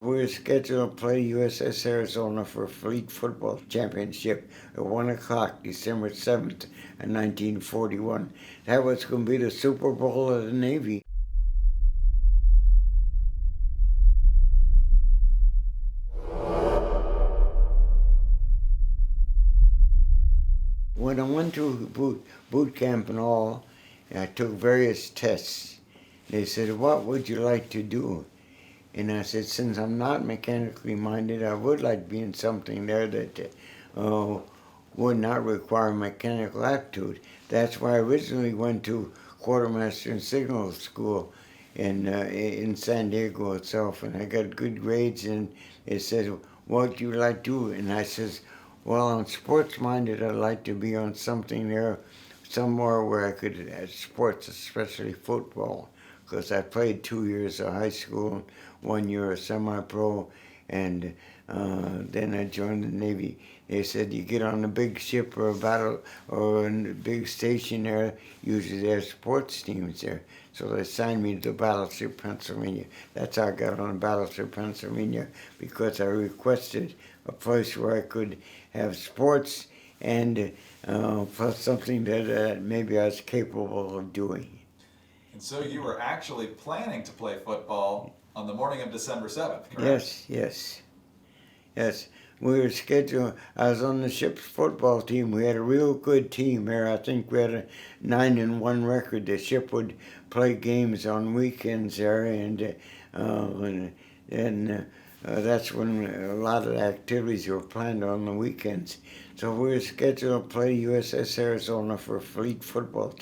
We were scheduled to play USS Arizona for Fleet Football Championship at 1 o'clock, December 7th, 1941. That was going to be the Super Bowl of the Navy. When I went to boot camp and all, I took various tests. They said, "What would you like to do?" And I said, since I'm not mechanically minded, I would like to be in something there that would not require mechanical aptitude. That's why I originally went to quartermaster and signal school in San Diego itself, and I got good grades. And it said, "What do you like to do?" And I says, "Well, I'm sports minded. I'd like to be on something there, somewhere where I could sports, especially football." Because I played 2 years of high school, 1 year of semi-pro, and then I joined the Navy. They said you get on a big ship or a battle or a big station there, usually there's sports teams there. So they assigned me to the battleship Pennsylvania. That's how I got on the battleship Pennsylvania, because I requested a place where I could have sports and plus something that maybe I was capable of doing. And so you were actually planning to play football on the morning of December 7th, correct? Yes. We were scheduled, I was on the ship's football team. We had a real good team there. I think we had a 9-1 record. The ship would play games on weekends there, and that's when a lot of the activities were planned on the weekends. So we were scheduled to play USS Arizona for Fleet Football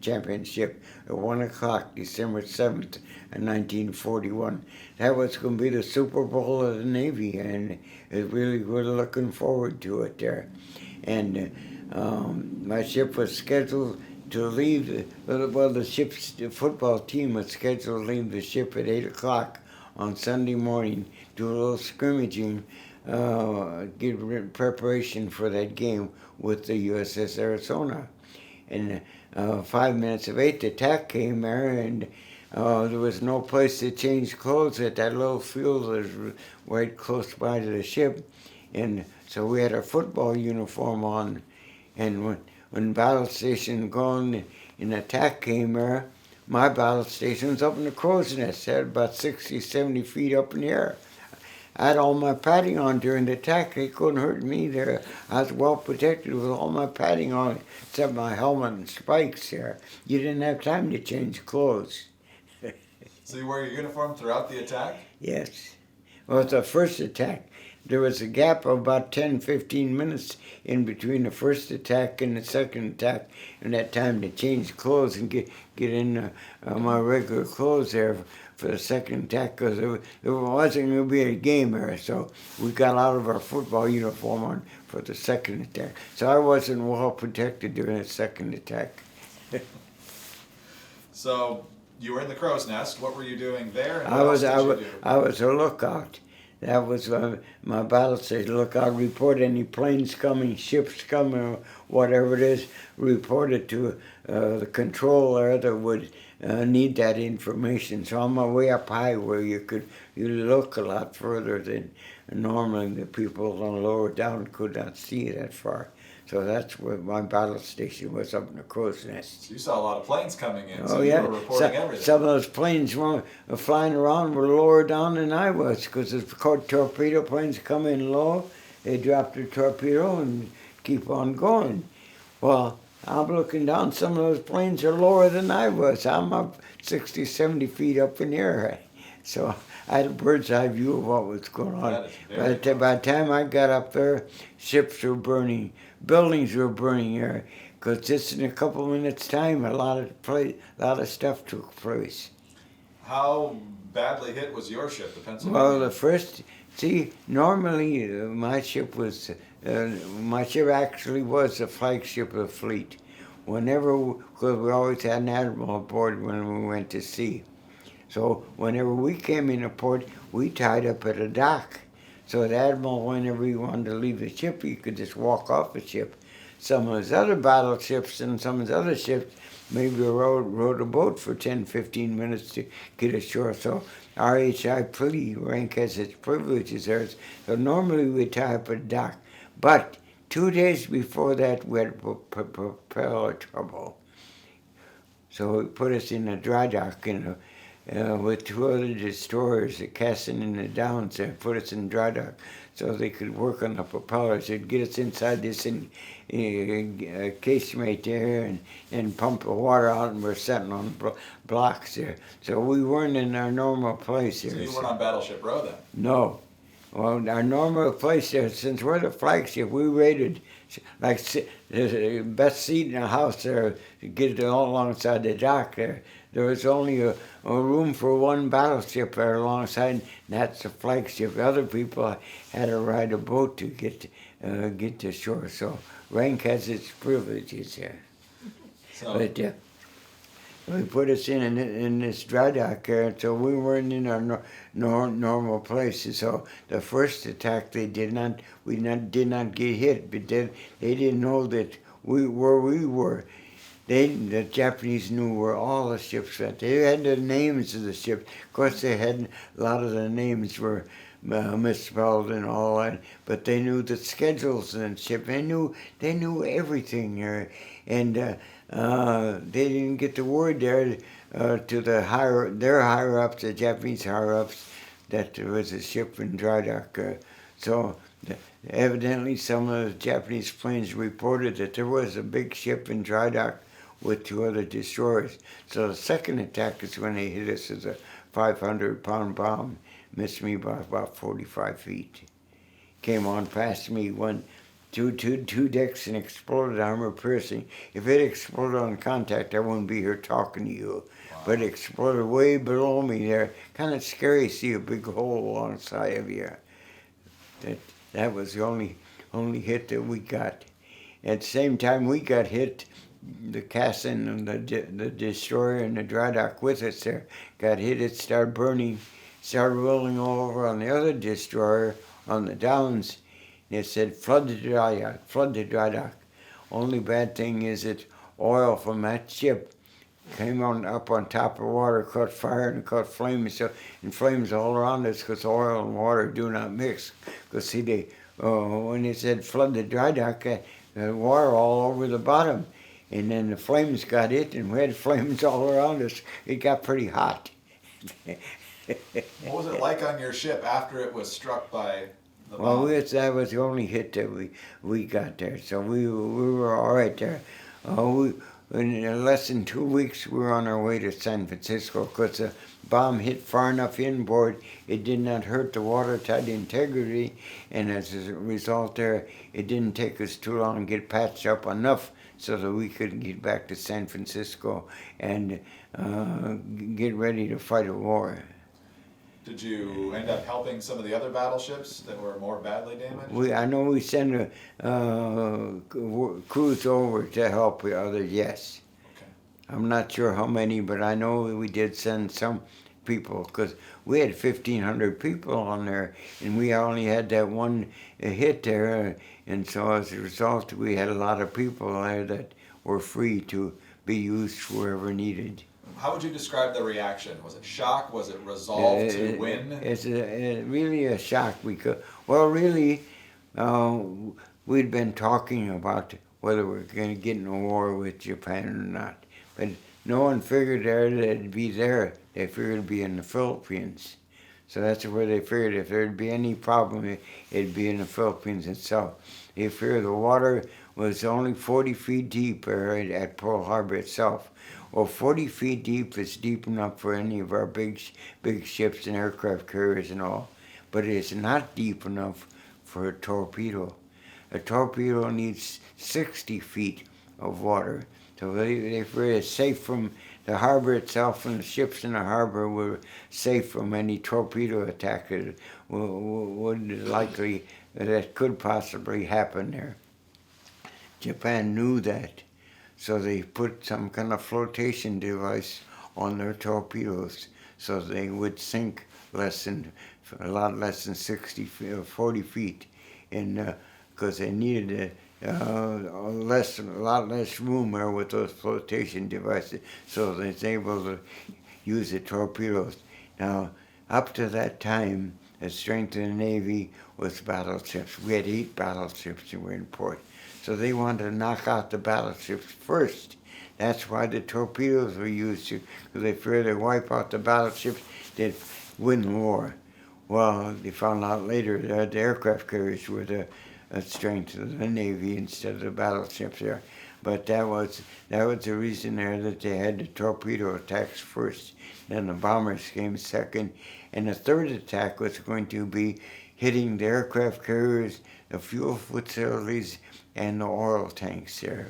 Championship at 1 o'clock, December 7th, 1941. That was going to be the Super Bowl of the Navy, and really we're looking forward to it there. And my ship was scheduled to leave, the football team was scheduled to leave the ship at 8 o'clock on Sunday morning, do a little scrimmaging, get preparation for that game with the USS Arizona. And 5 minutes of 8, the attack came there, and there was no place to change clothes at that little field that was right close by to the ship. And so we had our football uniform on, and when battle station gone and attack came there, my battle station was up in the crow's nest. It had about 60, 70 feet up in the air. I had all my padding on during the attack. They couldn't hurt me there. I was well protected with all my padding on, except my helmet and spikes there. You didn't have time to change clothes. So you wore your uniform throughout the attack? Yes. Well, it's the first attack. There was a gap of about 10, 15 minutes in between the first attack and the second attack, and that time to change clothes and get in my regular clothes there for the second attack, because there wasn't going to be a game there. So we got out of our football uniform on for the second attack. So I wasn't well protected during the second attack. So you were in the crow's nest. What were you doing there? And I was a lookout. That was my battle station. Lookout, report any planes coming, ships coming, or whatever it is. Report it to the control there that would need that information. So I'm way up high where you look a lot further than normally the people on the lower down could not see that far. So that's where my battle station was, up in the crow's nest. So you saw a lot of planes coming in, Oh, so yeah. you were reporting everything. Some of those planes flying around were lower down than I was, because the torpedo planes come in low, they drop their torpedo and keep on going. Well, I'm looking down, some of those planes are lower than I was. I'm up 60, 70 feet up in the air. So I had a bird's eye view of what was going on. By the time I got up there, ships were burning, buildings were burning here, because just in a couple of minutes' time, a lot of stuff took place. How badly hit was your ship, the Pennsylvania? Well, normally my ship actually was the flagship of the fleet. Because we always had an admiral aboard when we went to sea. So whenever we came into port, we tied up at a dock. So the admiral, whenever he wanted to leave the ship, he could just walk off the ship. Some of his other battleships and some of his other ships maybe rowed a boat for 10, 15 minutes to get ashore. So RHI pretty rank has its privileges there. So normally we tie up a dock. But 2 days before that, we had propeller trouble. So it put us in a dry dock with two other destroyers, the Cassin and the Downs, and put us in dry dock so they could work on the propellers. They'd get us inside this casemate there and pump the water out, and we're sitting on blocks there. So we weren't in our normal place there. So you weren't on Battleship Row then? No. Well, our normal place there, since we're the flagship, we rated like the best seat in the house there to get it all alongside the dock there. There was only a room for one battleship there alongside, and that's the flagship. The other people had to ride a boat to get to shore. So rank has its privileges here. So, But we put us in this dry dock there, so we weren't in our normal places. So the first attack, we did not get hit, but they didn't know that where we were. The Japanese knew where all the ships went. They had the names of the ships. Of course, they had a lot of the names were misspelled and all that, but they knew the schedules and ship. They knew everything there, and they didn't get the word there to their higher ups, the Japanese higher ups, that there was a ship in dry dock. Evidently, some of the Japanese planes reported that there was a big ship in dry dock with two other destroyers. So the second attack is when they hit us with a 500-pound bomb, missed me by about 45 feet. Came on past me, went two decks and exploded, armor piercing. If it exploded on contact, I wouldn't be here talking to you. wow. But it exploded way below me there. Kind of scary to see a big hole alongside of you. That was the only hit that we got. At the same time we got hit, the Cassin and the destroyer and the dry dock with us there got hit. It started burning, started rolling over on the other destroyer on the Downs. And it said, flood the dry dock. Only bad thing is that oil from that ship came up on top of the water, caught fire and caught flames, and flames all around us because oil and water do not mix. Because see, when it said flood the dry dock, water all over the bottom, and then the flames got it, and we had flames all around us. It got pretty hot. What was it like on your ship after it was struck by the bomb? Well, that was the only hit that we got there, so we were all right there. In less than 2 weeks, we were on our way to San Francisco because the bomb hit far enough inboard, it did not hurt the watertight integrity, and as a result there, it didn't take us too long to get patched up enough so that we could get back to San Francisco and get ready to fight a war. Did you end up helping some of the other battleships that were more badly damaged? I know we sent a crews over to help the others, yes. Okay. I'm not sure how many, but I know we did send some people because we had 1,500 people on there, and we only had that one hit there, and so as a result, we had a lot of people there that were free to be used wherever needed. How would you describe the reaction? Was it shock? Was it resolve to win? It's really a shock because, well, really, we'd been talking about whether we're going to get in a war with Japan or not. But no one figured it'd be there. They figured it'd be in the Philippines. So that's where they figured if there'd be any problem, it'd be in the Philippines itself. They figured the water was only 40 feet deep at Pearl Harbor itself. Well, 40 feet deep is deep enough for any of our big ships and aircraft carriers and all, but it is not deep enough for a torpedo. A torpedo needs 60 feet of water. So they figured it's safe from the harbor itself, and the ships in the harbor were safe from any torpedo attack that that could possibly happen there. Japan knew that. So they put some kind of flotation device on their torpedoes so they would sink a lot less than 40 feet, and because they needed a lot less room there with those flotation devices, so they was able to use the torpedoes. Now, Up to that time, the strength of the Navy was battleships. We had 8 battleships that were in port. So they wanted to knock out the battleships first. That's why the torpedoes were used, because they feared they'd wipe out the battleships, they'd win the war. Well, they found out later that the aircraft carriers were the strength of the Navy instead of the battleships there. But that was the reason there, that they had the torpedo attacks first. Then the bombers came second. And the third attack was going to be hitting the aircraft carriers, the fuel facilities, and the oil tanks there.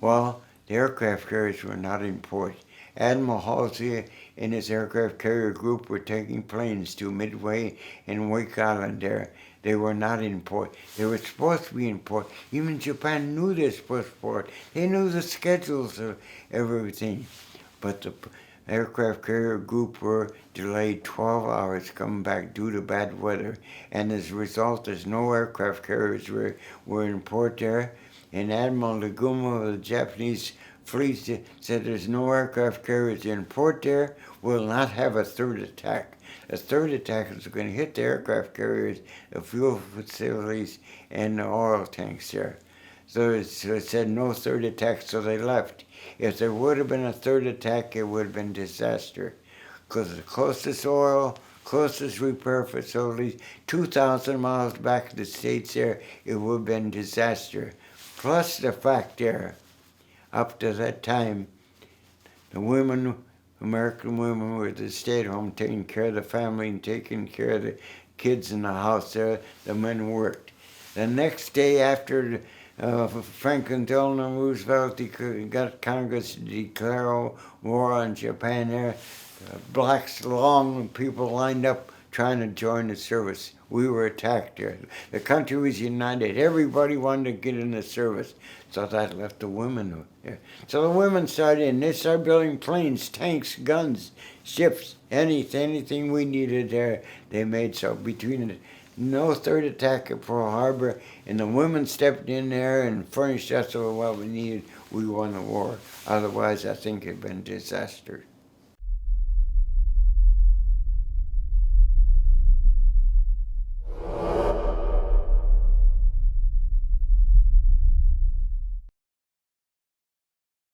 Well, the aircraft carriers were not in port. Admiral Halsey and his aircraft carrier group were taking planes to Midway and Wake Island there. They were not in port. They were supposed to be in port. Even Japan knew they were supposed to be in port. They knew the schedules of everything. But the aircraft carrier group were delayed 12 hours coming back due to bad weather. And as a result, there's no aircraft carriers were in port there. And Admiral Nagumo of the Japanese fleet said there's no aircraft carriers in port there. We'll not have a third attack. A third attack is going to hit the aircraft carriers, the fuel facilities, and the oil tanks there. So it said no third attack, so they left. If there would have been a third attack, it would have been disaster. Because the closest oil, closest repair facilities, 2,000 miles back to the States there, it would have been disaster. Plus the fact there, up to that time, the women, American women, were to stay at home taking care of the family and taking care of the kids in the house there. The men worked. The next day after Franklin Delano Roosevelt got Congress to declare war on Japan there, blacks, long people lined up trying to join the service. We were attacked there. The country was united. Everybody wanted to get in the service. So that left the women there. So the women started in. They started building planes, tanks, guns, ships, anything we needed there. They made. So between no third attack at Pearl Harbor, and the women stepped in there and furnished us with what we needed, we won the war. Otherwise, I think it had been disaster.